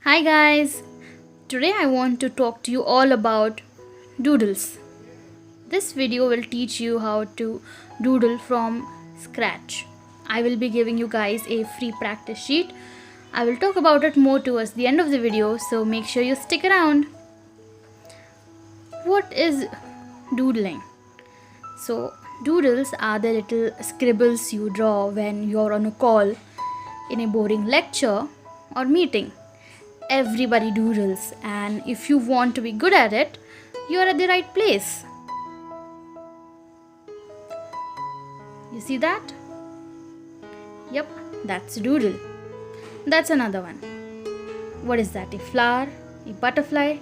Hi guys! Today I want to talk to you all about doodles. This video will teach you how to doodle from scratch. I will be giving you guys a free practice sheet. I will talk about it more towards the end of the video, so make sure you stick around. What is doodling? So, doodles are the little scribbles you draw when you're on a call, in a boring lecture, or meeting. Everybody doodles, and if you want to be good at it, you are at the right place. You see that? Yep, that's a doodle. That's another one. What is that? A flower? A butterfly?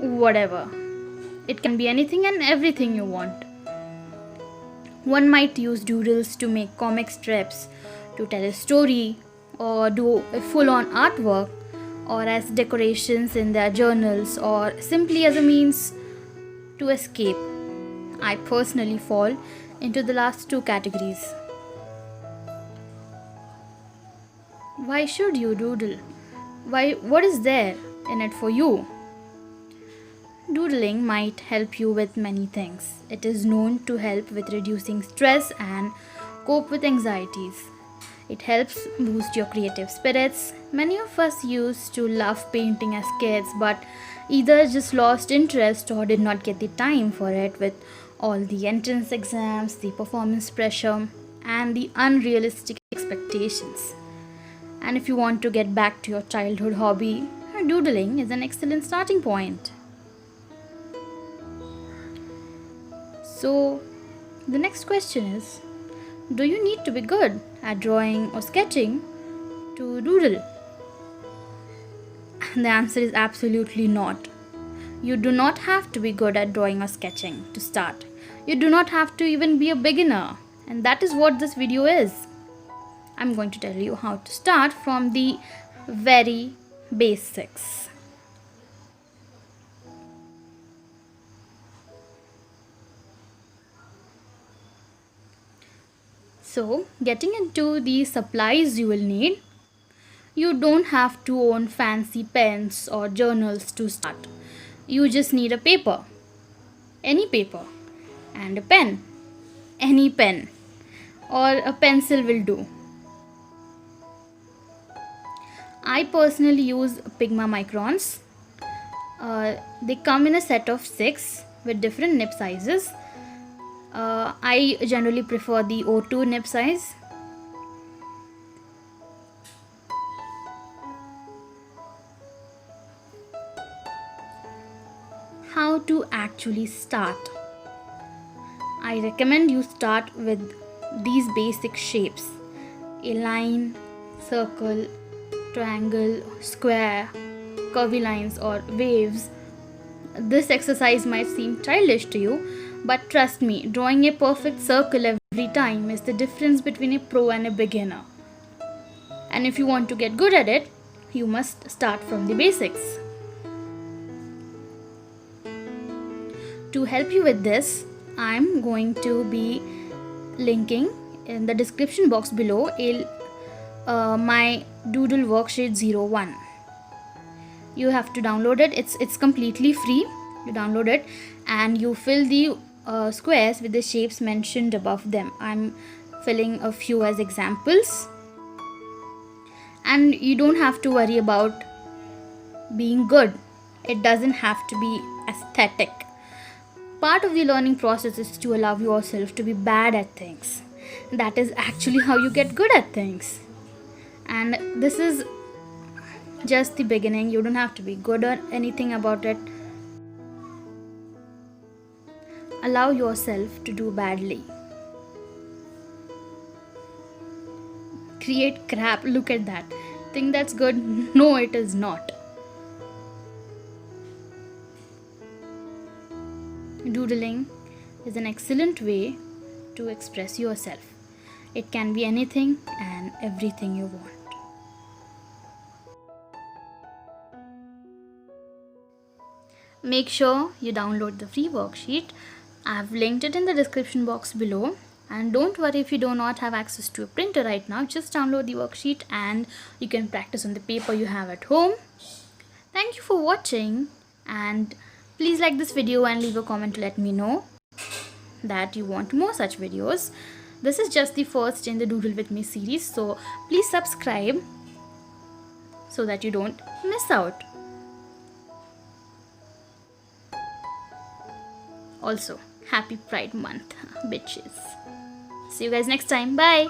Whatever. It can be anything and everything you want. One might use doodles to make comic strips, to tell a story, or do a full on artwork, or as decorations in their journals, or simply as a means to escape. I personally fall into the last two categories. Why should you doodle? What is there in it for you? Doodling might help you with many things. It is known to help with reducing stress and cope with anxieties. It helps boost your creative spirits. Many of us used to love painting as kids, but either just lost interest or did not get the time for it with all the entrance exams, the performance pressure, and the unrealistic expectations. And if you want to get back to your childhood hobby, doodling is an excellent starting point. So, the next question is, do you need to be good at drawing or sketching to doodle? The answer is absolutely not. You do not have to be good at drawing or sketching to start. You do not have to even be a beginner. And that is what this video is. I'm going to tell you how to start from the very basics. So, getting into the supplies you will need, you don't have to own fancy pens or journals to start. You just need a paper, any paper, and a pen, any pen, or a pencil will do. I personally use Pigma microns. They come in a set of 6 with different nib sizes. I generally prefer the O2 nib size. How to actually start? I recommend you start with these basic shapes: a line, circle, triangle, square, curvy lines, or waves. This exercise might seem childish to you, but trust me, drawing a perfect circle every time is the difference between a pro and a beginner. And if you want to get good at it, you must start from the basics. To help you with this, I'm going to be linking in the description box below my doodle worksheet 01. You have to download it. It's completely free. You download it and you fill the squares with the shapes mentioned above them. I'm filling a few as examples, and you don't have to worry about being good. It doesn't have to be aesthetic. Part of the learning process is to allow yourself to be bad at things. That is actually how you get good at things. And this is just the beginning. You don't have to be good or anything about it. Allow yourself to do badly. Create crap. Look at that. Think that's good? No, it is not. Doodling is an excellent way to express yourself. It can be anything and everything you want. Make sure you download the free worksheet. I've linked it in the description box below. And don't worry if you do not have access to a printer right now, just download the worksheet and you can practice on the paper you have at home. Thank you for watching, and please like this video and leave a comment to let me know that you want more such videos. This is just the first in the Doodle with Me series, so please subscribe so that you don't miss out. Also, happy Pride Month, bitches. See you guys next time. Bye.